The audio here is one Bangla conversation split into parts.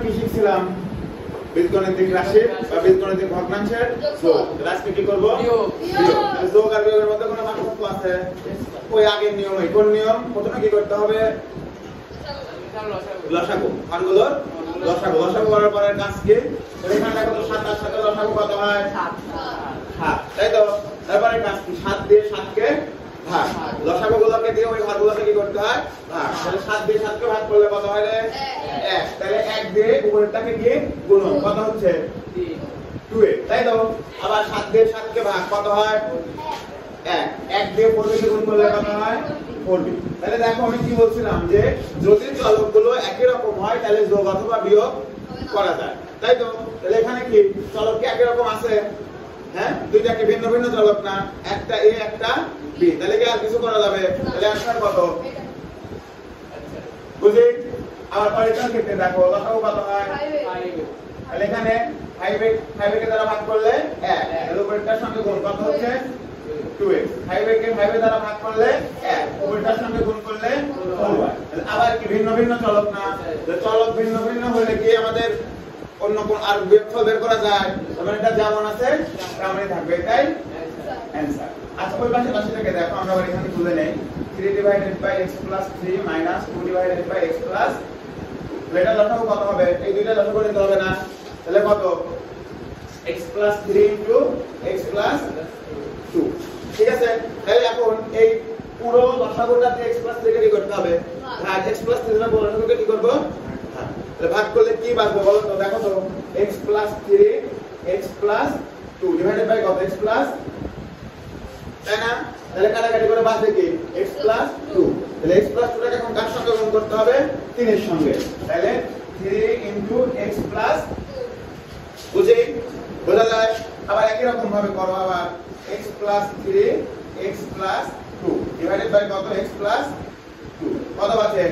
কি শিখছিলাম? বীজগণিতিক রাশি বা বীজগণিতিক ভগ্নাংশের যোগ। আজকে কি করব? বিয়োগ। যোগ আর বিয়োগের মধ্যে কোনো পার্থক্য আছে? ওই আগের নিয়মই। কোন নিয়ম? প্রথমে কি করতে হবে? লসাগু। মানগুলোর লসাগু। লসাগু করার পরে কাজ কি? এখানে দেখো তো 7 আর 7 লসাগু কত হয়? 7। তাই তো? তারপরে কাজ কি? 7 দিয়ে 7 কে ভাগ। লসাগুগুলোকে দিয়ে ওই ঘরগুলোকে কি করতে হয়? ভাগ। তাহলে 7 দিয়ে 7 কে ভাগ করলে কত হয় রে? 1। তাহলে 1 দিয়ে উপরেরটাকে কি গুণন? কত হচ্ছে? 2a। তাই তো? আবার 7 দিয়ে 7 কে ভাগ কত হয়? 1। 1 দিয়ে 4 কে গুণ করলে কত হয়? 4b। তাহলে দেখো আমি কি বলছিলাম যে যদি চলকগুলো একই রকম হয় তাহলে যোগ অথবা বিয়োগ করা যায়। তাই তো? তাহলে এখানে কি চলক কি একই রকম আছে? হ্যাঁ, দুইটা কি ভিন্ন ভিন্ন চলক না? একটা a একটা b। তাহলে কি আর কিছু করা যাবে? তাহলে आंसर কত? বুঝি? আবার পরীক্ষার ক্ষেত্রে দেখো লসাগু কত হয়? 5। তাহলে এখানে 5 কে দ্বারা ভাগ করলে 1। এর উপরেরটার সঙ্গে গুণ কত হচ্ছে? 2x। 5 কে 5 দ্বারা ভাগ করলে 1। উপরেরটার সঙ্গে গুণ করলে 4y। আবার কি ভিন্ন ভিন্ন চলক না? চলক ভিন্ন ভিন্ন হলে কি আমাদের অন্য কোন আর বিয়োগফল বের করা যায়? মানে এটা যেমন আছে তেমনই থাকবে। এটাই आंसर। আচ্ছা ওই পাশে থেকে দেখো আমরা আবার এখানে তুলে নেই 3 divided by x plus 3 minus 2 divided by x plus. এটা লসাগু কত হবে? এই দুইটা লসাগু নিতে হবে না? তাহলে কত? x plus 3 into x plus 2। ঠিক আছে? তাহলে এখন এই পুরো লসাগুটাতে x প্লাস 3 কে কি করতে হবে? ভাগ। x প্লাস 3 এর পুরো লসাগুকে কি করব? ভাগ। তাহলে ভাগ করলে কি বাঁচবে বলো তো? দেখো তো x plus 3 x plus 2 divided by কত? x প্লাস, তাই না? তাহলে কাটাকাটি করে বাঁচবে কি? x plus 2। তাহলে x প্লাস 2 টাকে এখন কার সঙ্গে গুণ করতে হবে? 3 এর সঙ্গে। তাহলে 3 ইনটু x প্লাস, বুঝি? বোঝা যায়? আবার একই রকম ভাবে করো আবার x plus 3 x plus 2 divided by কত? x plus 2। কত বাঁচে?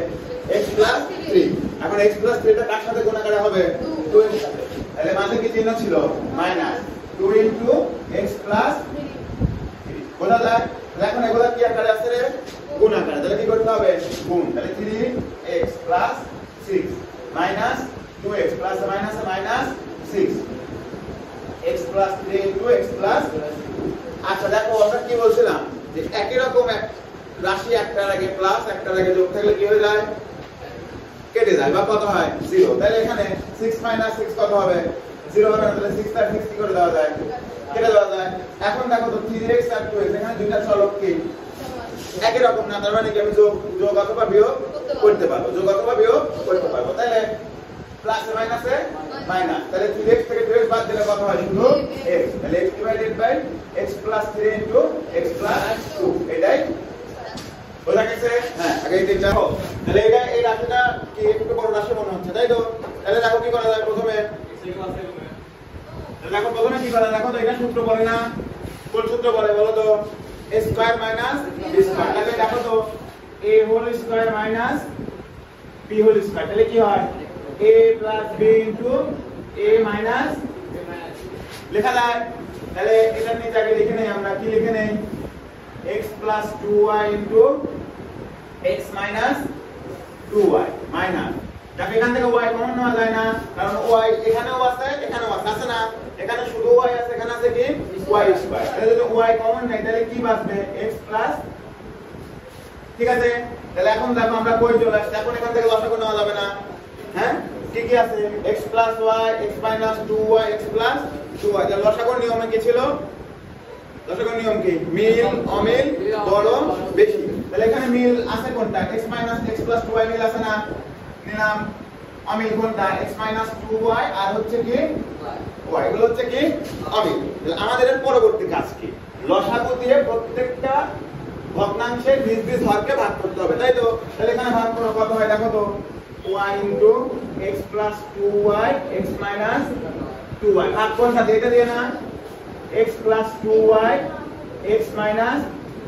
x plus 3। এখন x প্লাস 3 টা কার সাথে গুণাকারে হবে? 2 এর সাথে। তাহলে মাঝে কি চিহ্ন ছিল? Minus 2 into x plus 3। বোঝা যায়? এখন এগুলা কি আকারে আছে রে? গুণ আকারে। তাহলে কি করতে হবে? গুণ। তাহলে 3x plus 6 minus 2x plus minus minus 6 x plus 3 into x plus. আচ্ছা দেখো আমরা কি বলছিলাম যে একই রকম এক রাশি একটার আগে প্লাস একটার আগে যোগ থাকলে কি হয়ে যায়? কেটে যায় বা কত হয়? 0। তাহলে এখানে 6 মাইনাস 6 কত হবে? 0 হবে না। তাহলে 6 আর 6 কি করে দেওয়া যায়? কেটে দেওয়া যায়। এখন দেখো তো 3x আর 2x এখানে দুইটা চলক কি একই রকম না? তার মানে কি আমি যোগ অথবা বিয়োগ করতে পারবো? যোগ অথবা বিয়োগ করতে পারবো। তাহলে প্লাসে মাইনাসে মাইনাস। তাহলে 3x থেকে 2x বাদ দিলে কত হয়? শুধু x। তাহলে x divided by x plus 3 into x plus 2। এটাই বোঝা গেছে? হ্যাঁ, আগে এই তিনটা হোক। তাহলে এটা এই রাশিটা কি একটু বড় রাশি মনে হচ্ছে, তাই তো? তাহলে দেখো কি করা যায় প্রথমে? দেখো প্রথমে কি করা? দেখো তো এটা সূত্র বলে না? কোন সূত্র বলে বলো তো? a square minus b square. তাহলে দেখো তো a whole square minus b whole square. তাহলে কি হয়? a plus b into a minus লেখা যায়। তাহলে এটা নিচে আগে লিখে নেই আমরা। কি লিখে নেই? x plus 2y into x minus 2y minus. দেখো এখান থেকে y কমন নেওয়া যায় না, কারণ y এখানেও আছে এখানেও আছে না? এখানে শুধু y আছে, এখানে আছে কি? y square. তাহলে যদি y কমন নেই তাহলে কি বাঁচবে? x plus. ঠিক আছে? তাহলে এখন দেখো আমরা কই চলে আসছে। এখন এখান থেকে লসাগু নেওয়া যাবে না? হ্যাঁ, কি কি আছে? x plus y x minus 2y x plus 2y। তাহলে লসাগুর নিয়মে কি ছিল? লসাগুর নিয়ম কি? মিল অমিল বড় বেশি। তাহলে এখানে মিল আছে কোনটা? x minus x plus 2y মিল আছে না? নিলাম। অমিল কোনটা? x মাইনাস 2y আর হচ্ছে কি y। এগুলো হচ্ছে কি অমিল। তাহলে আমাদের এর পরবর্তী কাজ কি? লসাগু দিয়ে প্রত্যেকটা ভগ্নাংশের নিজ নিজ হরকে ভাগ করতে হবে, তাই তো? তাহলে এখানে ভাগ করো কত হয়? দেখো তো y into x plus 2y x minus 2y। ভাগ কোনটা? এটা দিয়ে না? x plus 2y x minus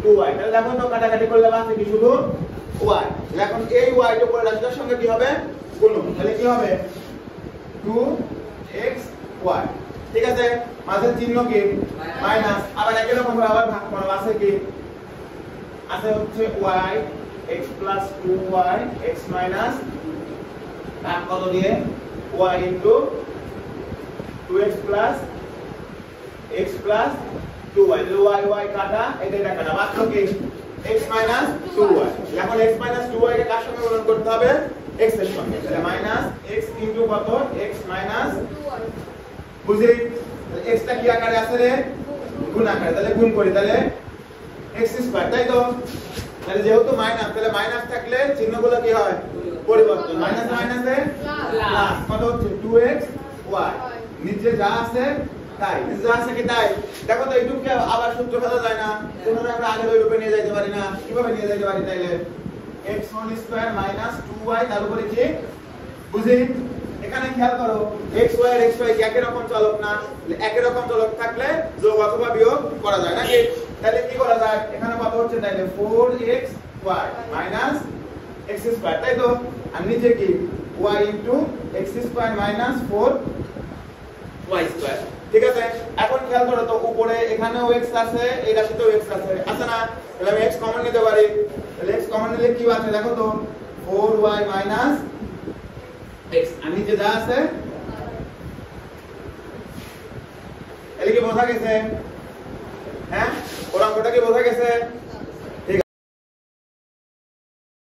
2y। তাহলে দেখো তো কাটাকাটি করলে বাঁচে কি? শুধু y। এখন এই y এর উপরে রাশিটার সঙ্গে কি হবে? গুণন। তাহলে কি হবে? 2xy। ঠিক আছে? মাঝের চিহ্ন কি? মাইনাস। আবার একই রকম ভাবে আবার ভাগ করো। আছে কি? আছে হচ্ছে y x plus 2y x minus ভাগ কত দিয়ে? y into 2x plus x plus 2y y y কাটা এটা কাটা মাত্র কি x minus 2y এখন x minus 2y কে কার সঙ্গে গুণন করতে হবে x এর সঙ্গে তাহলে মাইনাস x into কত x minus 2y বুঝি x টা কি আকারে আছে রে গুণ আকারে তাহলে গুণ করি তাহলে x স্কয়ার তাই তো তাহলে যেহেতু মাইনাস তাহলে মাইনাস থাকলে চিহ্নগুলো কি হয় পরিবর্তন মাইনাস মাইনাসে প্লাস কত হচ্ছে 2x y নিচে যা আছে তাই নিচে যা আছে কি তাই দেখো তো এইটুকুকে আবার সূত্র ফেলা যায় না যেমন আমরা আগের ওই রূপে নিয়ে যাইতে পারি না কিভাবে নিয়ে যাইতে পারি তাইলে x whole square minus 2y তার উপরে কি বুঝি এখানে খেয়াল করো x y আর x y কি একই রকম চলক না একই রকম চলক থাকলে যোগ অথবা বিয়োগ করা যায় নাকি তাহলে কি করা যায় এখানে কত হচ্ছে তাইলে 4x y minus x square তাই তো আর নিচে কি y into x square minus 4y square ঠিক আছে এখন খেয়াল করো তো উপরে এখানেও x আছে এই রাশিতেও x আছে আছে না তাহলে আমি x কমন নিতে পারি তাহলে x কমন নিলে কি আছে দেখো তো 4y মাইনাস x আর নিচে যা আছে এলে কি বোঝা গেছে হ্যাঁ ওর অঙ্কটা কি বোঝা গেছে